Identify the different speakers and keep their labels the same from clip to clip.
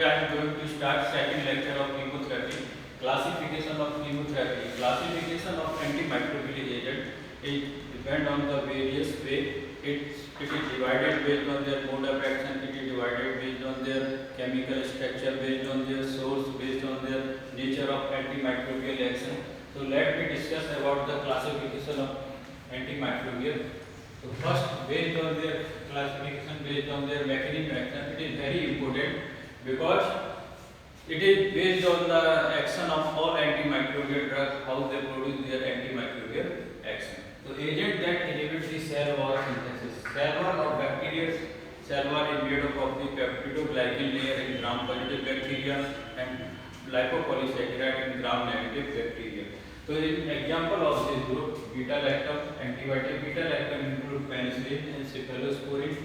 Speaker 1: I am going to start second lecture of chemotherapy. Classification of chemotherapy. Classification of antimicrobial agent is depend on the various way. It is divided based on their mode of action. It is divided based on their chemical structure, based on their source, based on their nature of antimicrobial action. So let me discuss about the classification of antimicrobial. So first, based on their classification, based on their mechanism action, it is very important because it is based on the action of all antimicrobial drugs, how they produce their antimicrobial action. So agent that inhibit the cell wall synthesis. Cell wall of bacteria, cell wall is made up of the peptidoglycan layer in gram-positive bacteria and lipopolysaccharide in gram-negative bacteria. So in example of this group, beta-lactam, antibiotic beta-lactam include penicillin and cephalosporin,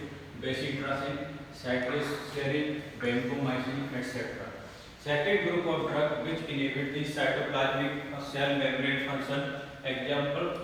Speaker 1: bacitracin, cycloserine, vancomycin, etc. Second group of drugs which inhibit the cytoplasmic cell membrane function. Example,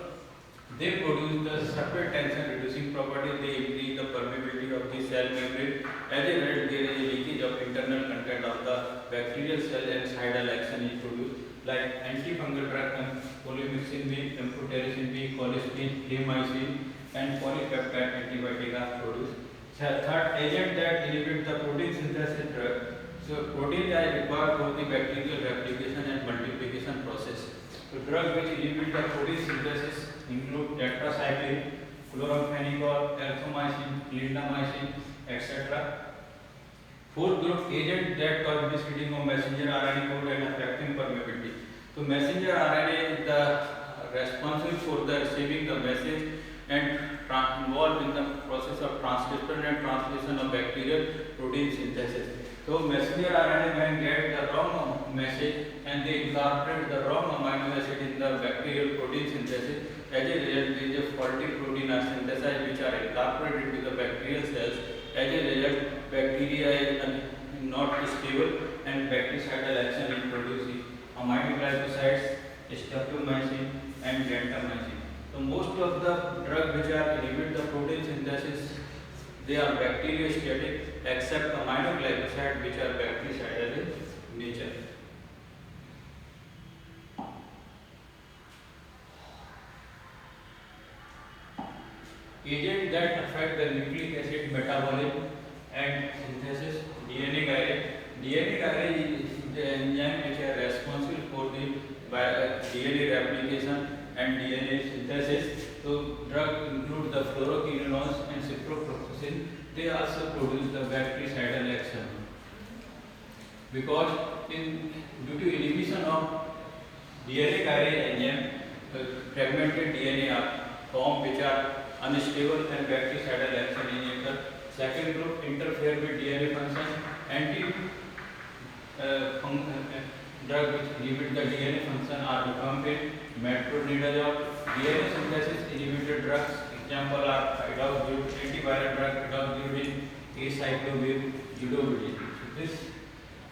Speaker 1: they produce the surface tension reducing property. They increase the permeability of the cell membrane. As a result, there is a leakage of internal content of the bacterial cell and cidal action is produced. Like antifungal drug, polymyxin B, amphotericin B, colistin, clindamycin, and polypeptide antibiotic are produced. Third, agent that inhibit the protein synthesis drug. So proteins are required for the bacterial replication and multiplication process. So drugs which inhibit the protein synthesis include tetracycline, chloramphenicol, erythromycin, clindamycin, etc. Fourth group, agent that cause misreading of messenger RNA code and affecting permeability. So messenger RNA is the responsible for the receiving the message and involved in the process of transcription and translation of bacterial protein synthesis. So messenger RNA when get the wrong message and they incorporate the wrong amino acid in the bacterial protein synthesis. As a result, there is a faulty protein are synthesized which are incorporated into the bacterial cells. As a result, bacteria is not stable and bactericidal action is produced. Aminoglycosides, streptomycin, and gentamicin. So most of the drugs which are inhibit the protein synthesis, they are bacteriostatic except aminoglycoside which are bactericidal in nature. Agent that affect the nucleic acid metabolism and synthesis, DNA gyrase. DNA gyrase is the enzyme which are responsible for the DNA replication and DNA synthesis. So drugs include the fluoroquinolones and ciprofloxacin. They also produce the bactericidal action. Because due to inhibition of DNA gyrase enzyme, fragmented DNA are formed which are unstable and bactericidal action in nature. Second group interfere with DNA function. Drug which inhibit the DNA function are rifampin, metronidazole. DNA synthesis inhibited drugs. Example are antiviral drug, idoxuridine, acyclovir, zidovudine. So this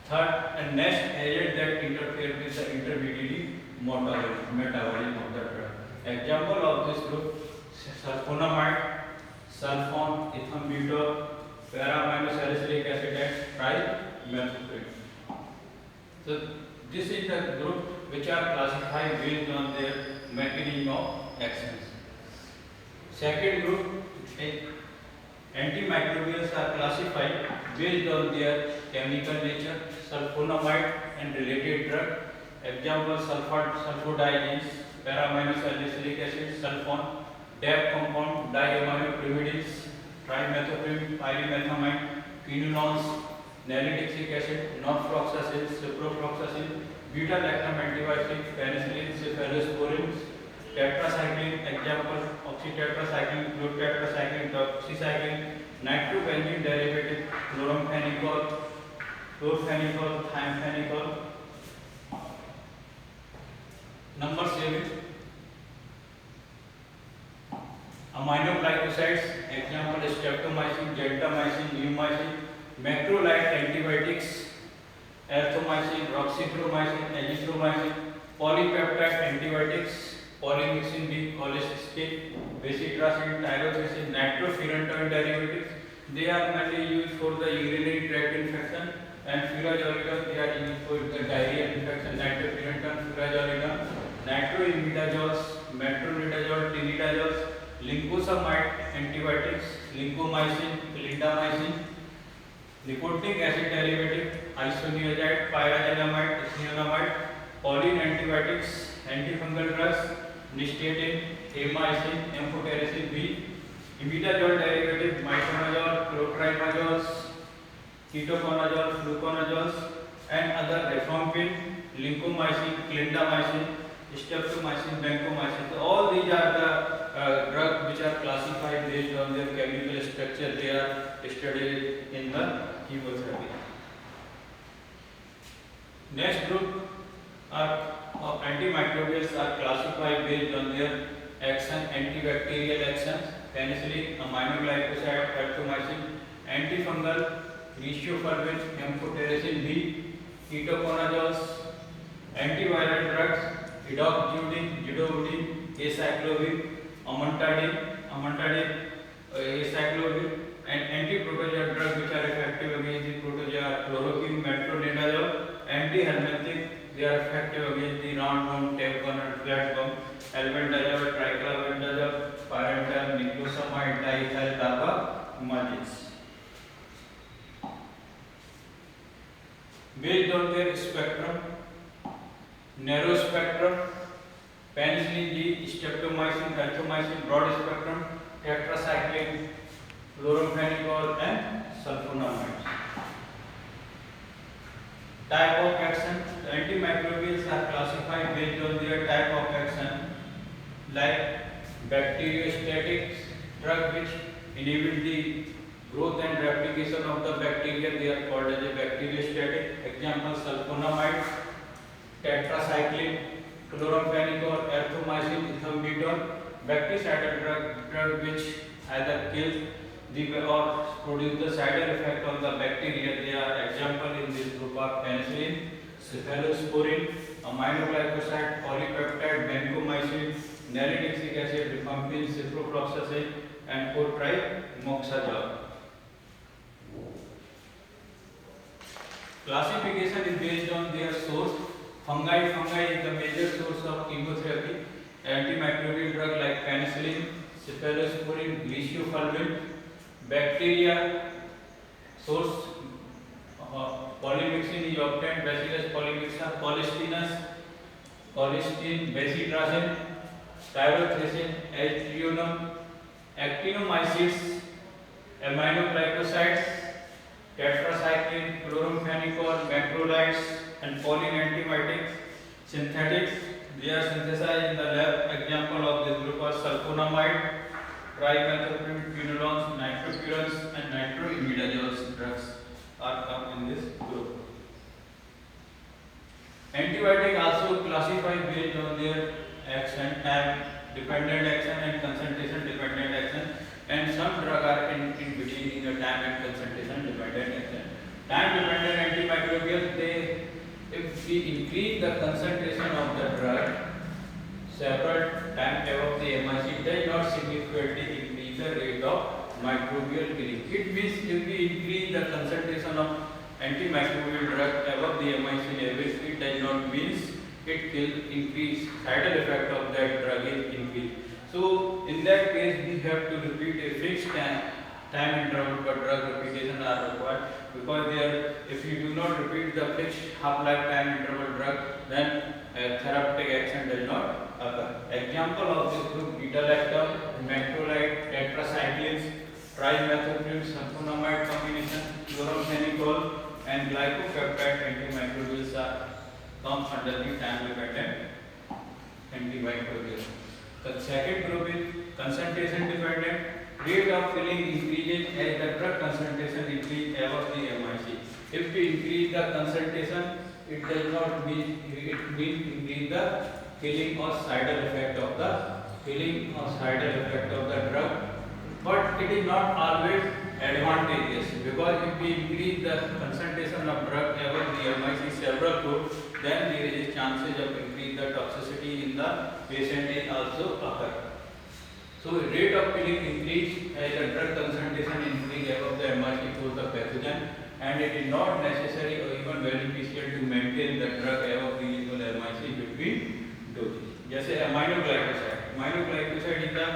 Speaker 1: third and next agent that interfere with the intermediary metabolism of the drug. Example of this group: sulfonamide, sulfone, ethambutol, para-aminosalicylic acid, and trimethoprim. So this is the group which are classified based on their mechanism of actions. Second group, antimicrobials are classified based on their chemical nature. Sulfonamide and related drug. Example: sulfodiazines, para-aminosalicylic acid, sulfone. DAP compound, diaminopyrimidines, trimethoprim, pyrimethamine, quinolones, nalidixic acid, norfloxacin, ciprofloxacin, beta-lactam antibiotic, penicillin, cephalosporin, tetracycline. Example: oxytetracycline, fluorotetracycline, doxycycline, nitrobenzene derivative, chloramphenicol, chlorphenicol, thiamphenicol. Number 7. Aminoglycosides, example: streptomycin, gentamicin, neomycin. Macrolide antibiotics, erythromycin, roxithromycin, azithromycin. Polypeptide antibiotics, polymyxin B, colistin, bacitracin, tyrosine, nitrofurantoin derivatives. They are mainly used for the urinary tract infection and furazolidine, they are used for the diarrhea infection, nitrofurantoin, furazolidine, nitroimidazoles, metronidazole, tinidazoles, lincosamide antibiotics, lincomycin, clindamycin, nicotic acid derivative, isoniazid, pyrazinamide, isoniazid, choline antibiotics, antifungal drugs, nystatin, amycin, amphotericin B, imidazole derivative, mitonazole, clotrimazole, ketoconazole, fluconazole, and other rifampin, lincomycin, clindamycin, streptomycin, vancomycin. So all these are the drugs which are classified based on their chemical structure. They are studied in the chemotherapy. Next group of antimicrobials are classified based on their action, antibacterial actions, penicillin, aminoglycoside, erythromycin, antifungal, rhizophlavin, amphotericin B, ketoconazoles, antiviral drugs, hydroxyurea, zidovudine, acyclovir, amantadine, acyclovir, and antiprotozoa drugs which are effective against the protozoa, chloroquine, metronidazole, antihelminthic, they are effective against the roundworm, tapeworm, and flatworm, albendazole, triclavendazole, pyrantel, nicosamide, diethyl carbamazepine. Based on their spectrum, narrow spectrum, penicillin G, streptomycin, erythromycin, broad spectrum, tetracycline, chloramphenicol, and sulfonamides. Type of action, the antimicrobials are classified based on their type of action, like bacteriostatic drug which inhibit the growth and replication of the bacteria, they are called as a bacteriostatic. Example, sulfonamide, tetracycline, chloramphenicol, erythromycin, ethambutol. Bactericidal drug which either kill or produce the side effect on the bacteria. They are example in this group are penicillin, cephalosporin, aminoglycoside, polypeptide, vancomycin, nalidixic acid, rifampin, ciprofloxacin, and cotrimoxazole. Classification is based on their source. Fungi is the major source of chemotherapy. Antimicrobial drug like penicillin, cephalosporin, rhizophlavin. Bacteria source, polymyxin is obtained, Bacillus polymyxa, colistin, bacitracin, tyrosine, aztreonum, actinomycetes, aminoglycosides, tetracycline, chloramphenicol, macrolides, and choline antibiotics. Synthetics, they are synthesized in the lab. Example of this group are sulfonamide, trimethoprim, quinolones, nitrofurans, and nitroimidazoles drugs are come in this group. Antibiotic also classified based on their action, time dependent action and concentration dependent action, and some drugs are in between in the time and concentration dependent action. Time dependent antimicrobials, if we increase the concentration of the drug several times above the MIC, does not significantly increase the rate of microbial killing. It means if we increase the concentration of antimicrobial drug above the MIC level, it does not mean it will increase. Side effect of that drug is increased. So in that case, we have to repeat a fixed time interval for drug application are required, because there, if you do not repeat the fixed half-life time interval drug, then therapeutic action does not occur. Example of this group: beta-lactam, macrolide, tetracyclines, trimethoprim, sulfonamide combination, chloramphenicol, and glycopeptide antimicrobials are come under the time-dependent antimicrobials. The second group is concentration-dependent. Rate of killing increases as the drug concentration increases above the MIC. If we increase the concentration, it does not mean increase the killing or side effect of the drug, but it is not always advantageous, because if we increase the concentration of drug above the MIC several fold, then there is a chances of increase the toxicity in the patient is also occur. So rate of killing increase as the drug concentration increase above the MIC for the pathogen, and it is not necessary or even beneficial to maintain the drug above the usual MIC between doses. जैसे amino glycoside is the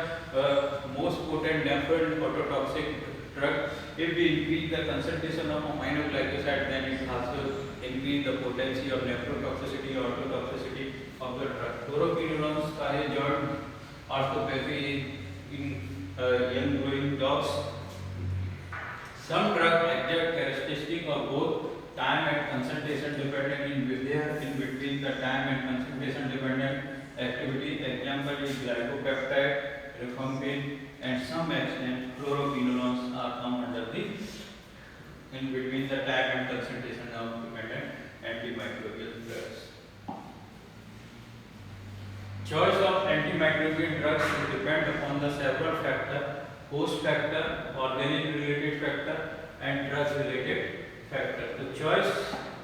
Speaker 1: most potent nephrotoxic drug. If we increase the concentration of amino glycoside, then it also increase the potency of nephrotoxicity or ototoxicity of the drug. Fluoroquinolones का है joint orthopathy in young growing dogs. Some drugs exert characteristic of both time and concentration dependent in between the time and concentration dependent activity. Example is glycopeptide, rifampin, and some extent fluoroquinolones are come under the in between the time and concentration of dependent antimicrobial drugs. Choice of antimicrobial drugs will depend upon the several factors: host factor, organic related factor, and drug related factor. The choice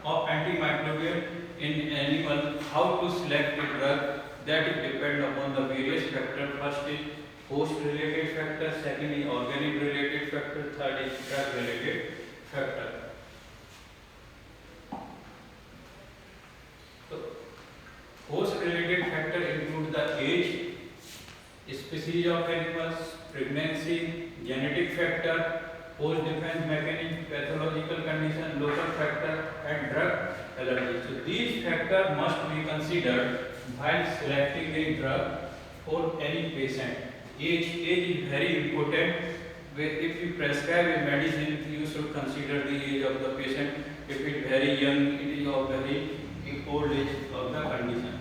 Speaker 1: of antimicrobial in animal, how to select the drug, that is depend upon the various factors. First is host related factor, second is organic related factor, third is drug related factor. So, host related factor include the age, species of animals, pregnancy, genetic factor, host defense mechanism, pathological condition, local factor, and drug allergy. So these factors must be considered while selecting a drug for any patient. Age is very important. If you prescribe a medicine, you should consider the age of the patient. If it is very young, it is of very old age of the condition.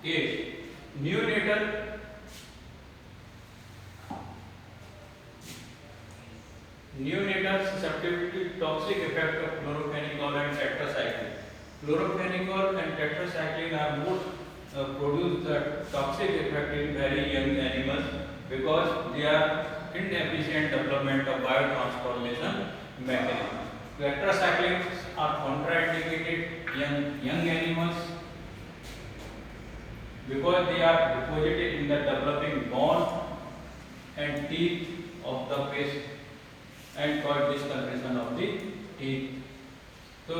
Speaker 1: Age. Neonatal susceptibility to toxic effect of chlorophenicol and tetracycline. Chlorophenicol and tetracycline are both produce the toxic effect in very young animals because they are inefficient development of biotransformation mechanism. Tetracyclines are contraindicated in young animals because they are deposited in the developing bone and teeth of the fish and cause discoloration of the teeth. So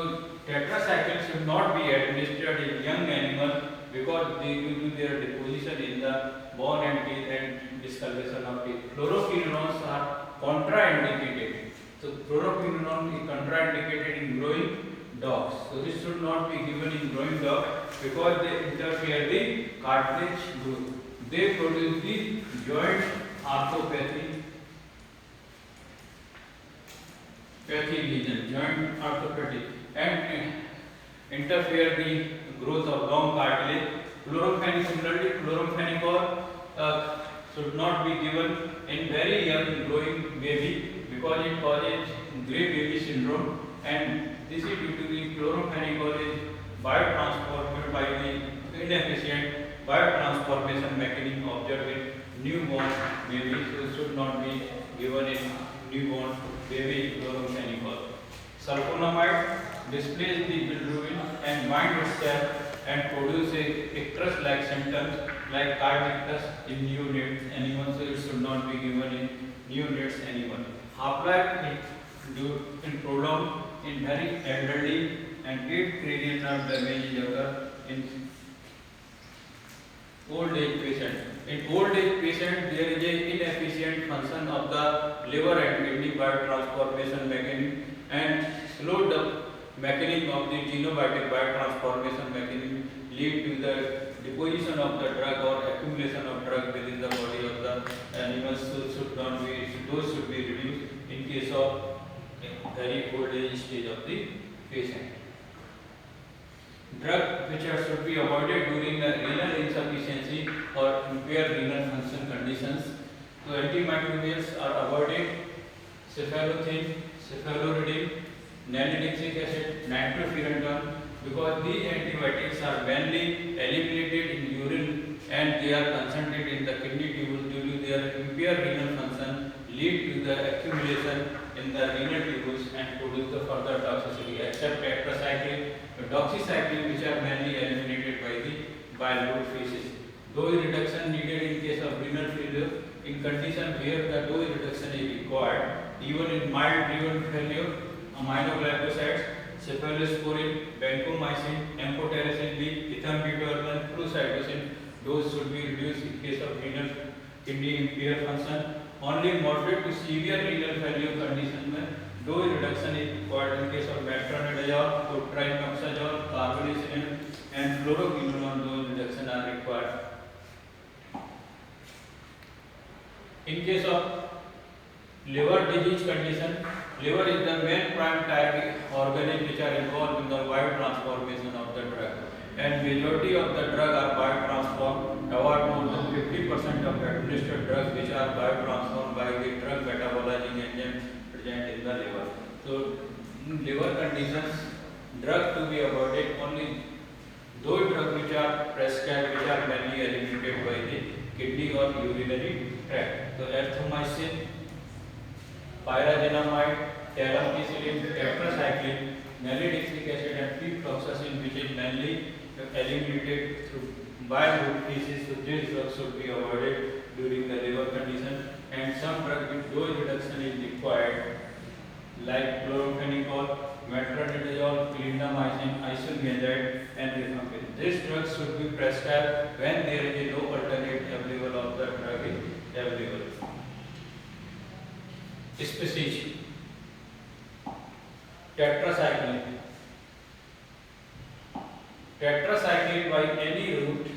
Speaker 1: tetracycline should not be administered in young animals because they due to their deposition in the bone and teeth and discoloration of teeth. Fluoroquinolones are contraindicated. So fluoroquinolone is contraindicated in growing dogs. So this should not be given in growing dogs because they interfere the cartilage growth. They produce the joint arthropathy lesion, joint arthropathy, and interfere the growth of long cartilage. Chloramphenicol should not be given in very young growing baby because it causes grey baby syndrome, and this is due to the chloramphenicol is biotransformed by the inefficient biotransformation mechanism observed in newborn baby, so should not be given in newborn baby chloramphenicol. Sulfonamide displays the bilirubin and bind itself and produce a icterus-like symptoms like cardiac icterus in neonate animals, so it should not be given in neonates animal. Half-life in prolonged in very elderly and 8 cranial nerve damage occur in old age patient. In old age patient, there is a inefficient function of the liver and kidney biotransformation mechanism and slowed the mechanism of the xenobiotic biotransformation mechanism lead to the deposition of the drug or accumulation of drug within the body of the animals. So those should be reduced in case of very old age stage of the patient. Drugs which should be avoided during the renal insufficiency or impaired renal function conditions. So antimicrobials are avoided: cephalothin, cephaloridin, nalidixic acid, nitrofurantoin, because these antibiotics are mainly eliminated in urine and they are concentrated in the kidney tubules due to their impaired renal function, lead to the accumulation in the renal tubules and produce the further toxicity. Except tetracycline, doxycycline, which are mainly eliminated by the bile duct phases. Dose reduction needed in case of renal failure. In condition where the dose reduction is required, even in mild renal failure, aminoglycosides, cephalosporin, vancomycin, amphotericin B, ethambutol, flucytosine, dose should be reduced in case of renal kidney impaired function. Only moderate to severe renal failure condition में dose reduction is required in case of metronidazole, trimoxazole, carbonicin, and fluoroquinolone. Dose reduction are required. In case of liver disease condition, liver is the main prime target organ which are involved in the biotransformation of the drug, and majority of the drug are biotransformed. About more than 50% of administered drugs which are biotransformed by the drug metabolizing enzyme present in the liver. So, in liver conditions, drug to be avoided only those drugs which are prescribed, which are mainly eliminated by the kidney or urinary tract. So, erythromycin, pyrazinamide, talampicillin, tetracycline, nalidixic acid, and pifloxacin, which is mainly eliminated through bile duct phases. So, these drugs should be avoided during the liver condition. And some drugs with dose reduction is required, like chloramphenicol, metronidazole, clindamycin, isoniazid, and rifampicin. These drugs should be prescribed when there is no alternate available of the drug is available. Species: tetracycline. Tetracycline by any route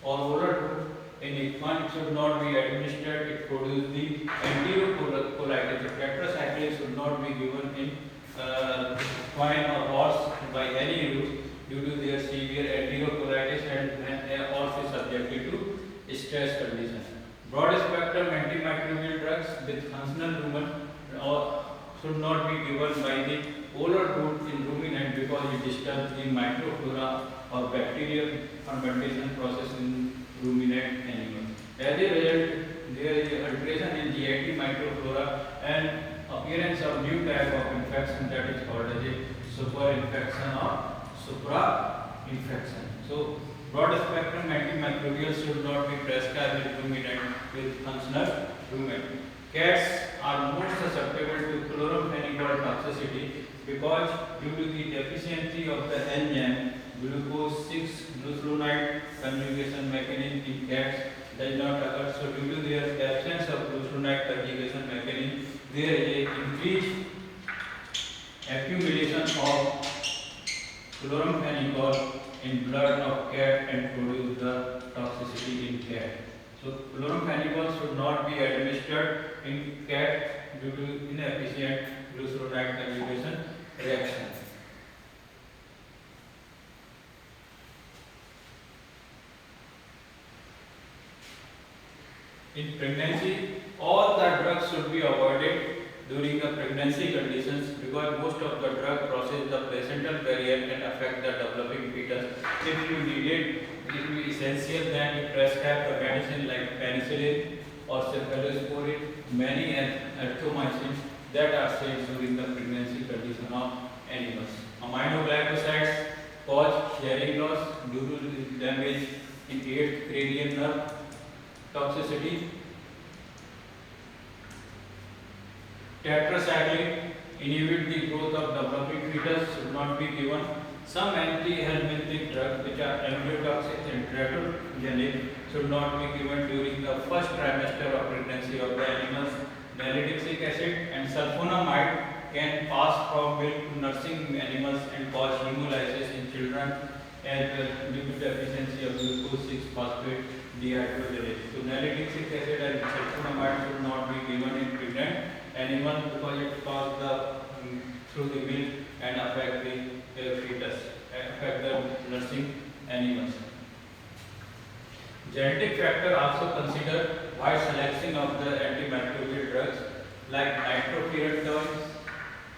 Speaker 1: or oral route in equine should not be administered. It produces the enterocolitis. Tetracycline should not be given in equine or horse by any route due to their severe enterocolitis and horse is subjected to stress conditions. Broad spectrum antimicrobial drugs with functional lumen should not be given by the oral route in ruminant because it disturbs the microflora or bacterial fermentation process in ruminant animals. As a result, there is alteration in GIT microflora and appearance of new type of infection that is called as a superinfection or supra-infection. So, broad spectrum antimicrobials should not be prescribed in ruminant with functional lumen. Cats are more susceptible to chloramphenicol toxicity because due to the deficiency of the enzyme glucose 6-glucuronide conjugation mechanism in cats does not occur. So, due to their absence of glucuronide conjugation mechanism, there is an increased accumulation of chloramphenicol in blood of cat and produce the toxicity in cat. So, chloramphenicol should not be administered in cat due to inefficient glucuronide conjugation reaction. In pregnancy, all the drugs should be avoided during the pregnancy conditions because most of the drug crosses the placental barrier and affect the developing fetus. If you need it, it will be essential then you prescribe the medicine like penicillin or cephalosporin, many erythromycin that are safe during the pregnancy condition of animals. Aminoglycosides cause hearing loss due to damage in 8th cranial nerve, toxicity. Tetracycline inhibit the growth of developing fetus, should not be given. Some anti-helminthic drugs which are amylotoxic and teratogenic should not be given during the first trimester of pregnancy of the animals. Nalidixic acid and sulfonamide can pass from milk to nursing animals and cause hemolysis in children as well due to deficiency of glucose 6-phosphate dehydrogenase. So, nalidixic acid and sulfonamide should not be given in pregnant animals because it passes through the milk and affect the fetus, affect the nursing animals. Genetic factor also considered while selecting of the antimicrobial drugs like nitrofurantoins,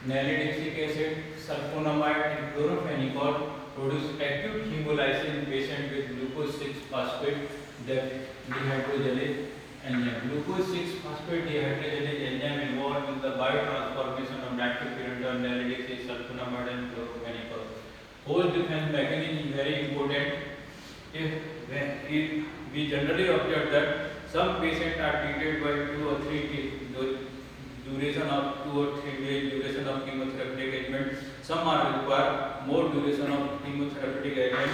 Speaker 1: nalidixic acid, sulfonamide, and chloramphenicol produce acute hemolysis in patients with glucose 6-phosphate dehydrogenase enzyme. Glucose 6-phosphate dehydrogenase enzyme involved in the biotransformation of nitrofurantoin, nalidixic, sulfonamide, and chloramphenicol. Host defense mechanism is very important. If we generally observe that some patients are treated by 2 or 3 days duration of chemotherapeutic regimen. Some are require more duration of chemotherapeutic regimen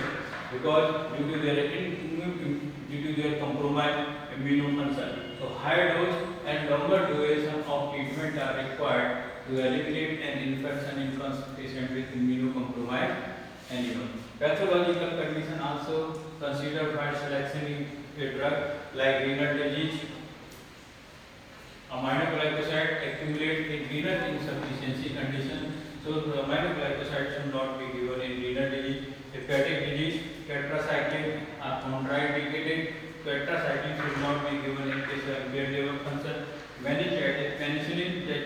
Speaker 1: because due to their compromised immune function. So higher dose and longer duration of treatment are required to eliminate an infection in patient with immunocompromised animal. Pathological condition also considered by selecting a drug like renal disease. Aminoglycoside accumulate in renal insufficiency condition, so the aminoglycoside should not be given in renal disease. Hepatic disease, tetracycline are contraindicated. Tetracycline should not be given in case of impaired liver function. Meningitis, penicillin that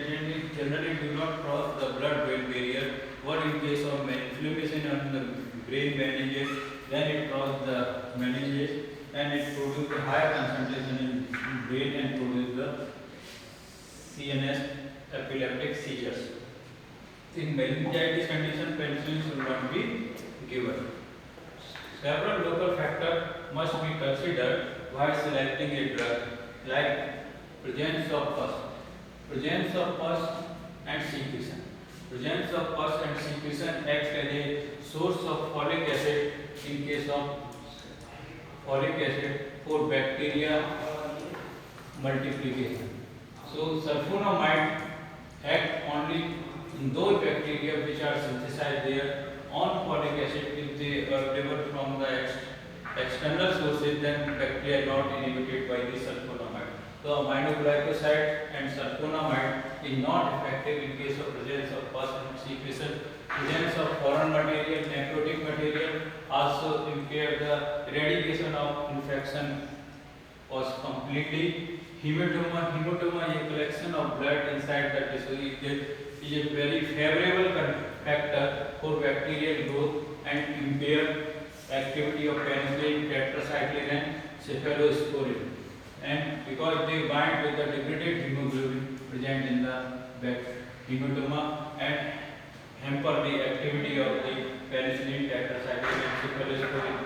Speaker 1: generally do not cross the blood-brain barrier. What in case of inflammation on the brain meninges, then it crosses the meninges and it produces a higher concentration in brain and produces the CNS epileptic seizures. In meningitis condition, penicillin should not be given. Several local factors must be considered while selecting a drug, like presence of pus and secretion. Presence of pus and secretion acts as a source of folic acid in case of folic acid for bacteria multiplication. So sulfonamide act only in those bacteria which are synthesized there on folic acid. If they are delivered from the external sources, then bacteria are not inhibited by the sulfonamide. So aminoglycoside and sulfonamide is not effective in case of presence of pus and secretion. Presence of foreign material, necrotic material also impair the eradication of infection was completely. Hematoma is a collection of blood inside the tissue. Is a very favorable factor for bacterial growth and impair activity of penicillin, tetracycline and cephalosporin. And because they bind with the degraded hemoglobin present in the hematoma and hamper the activity of the penicillin, tetracycline and cephalosporin.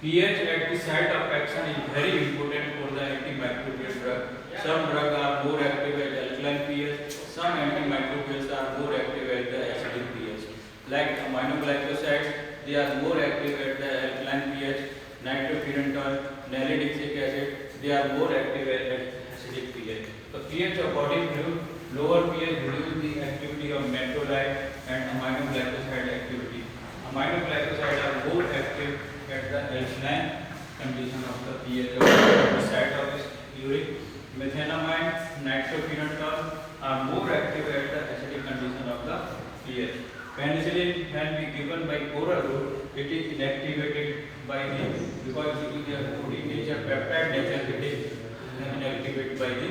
Speaker 1: pH at the site of action is very important for the antimicrobial drug. Some drugs are more active at alkaline pH, some antimicrobials are more active at the acidic pH. Like aminoglycosides, they are more active at the alkaline pH. Nitrofurantoin, nalidixic acid, they are more active at acidic pH. The pH of body fluid, lower pH reduces the activity of macrolide and aminoglycoside activity. Aminoglycosides are more active at the alkaline condition of the pH of the site of this uric. Methenamine, nitrofurantoin are more active at the acidic condition of the pH. Penicillin can be given by oral route. It is inactivated by the because due to their protein nature, peptide nature, it is inactivated by the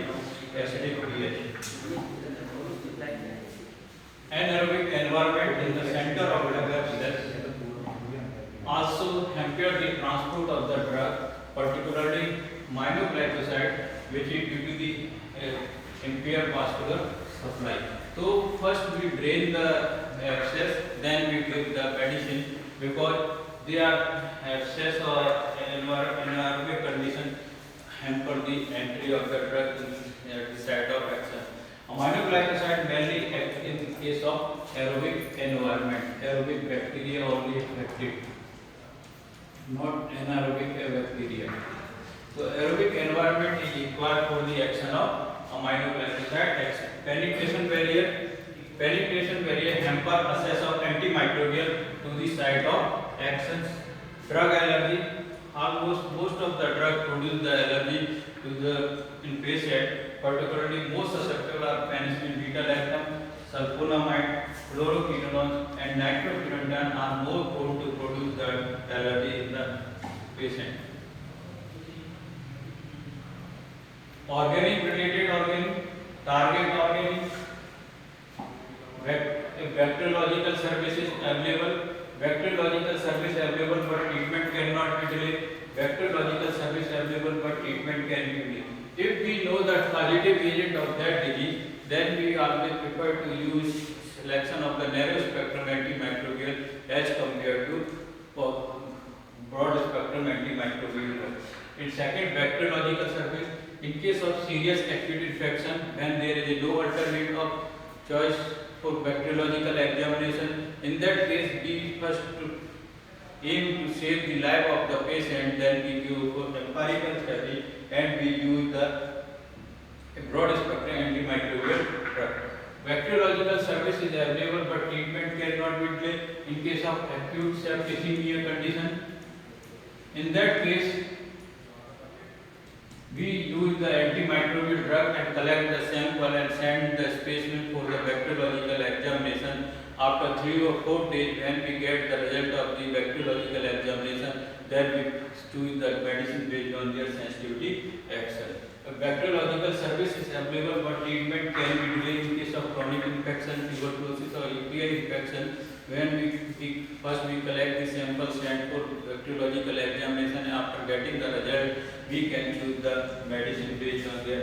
Speaker 1: acidic pH. Anaerobic environment in the center of the drug cells also hamper the transport of the drug, particularly aminoglycoside, which is due to the impaired vascular supply. So first we drain the excess, then we give the medicine because they are excess or anaerobic condition hamper the entry of the drug at the site of action. Aminoglycoside mainly act in case of aerobic environment. Aerobic bacteria only affected, not anaerobic bacteria. So aerobic environment is required for the action of aminoglycoside action. Penetration barrier hamper access of antimicrobial to the site of actions. Drug allergy, almost most of the drug produce the allergy to the patient, particularly most susceptible are penicillin, beta-lactam, sulfonamide, fluoroquinolones and nitrofurantoin are more prone to produce the allergy in the patient. Organic related organic, target organic, bacteriological services available. Bacteriological service available but treatment cannot be delayed. Bacteriological service available but treatment can be delayed. If we know the causative agent of that disease, then we always prefer to use selection of the narrow spectrum antimicrobial as compared to broad spectrum antimicrobial. In second, bacteriological service. In case of serious acute infection, when there is a no alternate of choice for bacteriological examination, in that case we first aim to save the life of the patient, then we give for empirical study and we use the broad spectrum antimicrobial drug. Bacteriological service is available but treatment cannot be delayed in case of acute septicemia condition. In that case, we use the antimicrobial drug and collect the sample and send the specimen for the bacteriological examination. After 3 or 4 days, when we get the result of the bacteriological examination, then we choose the medicine based on their sensitivity action. A bacteriological service is available, but treatment can be delayed in case of chronic infection, tuberculosis or UTI infection. When we first collect the samples sent for bacteriological examination. After getting the result, we can choose the medicine based on their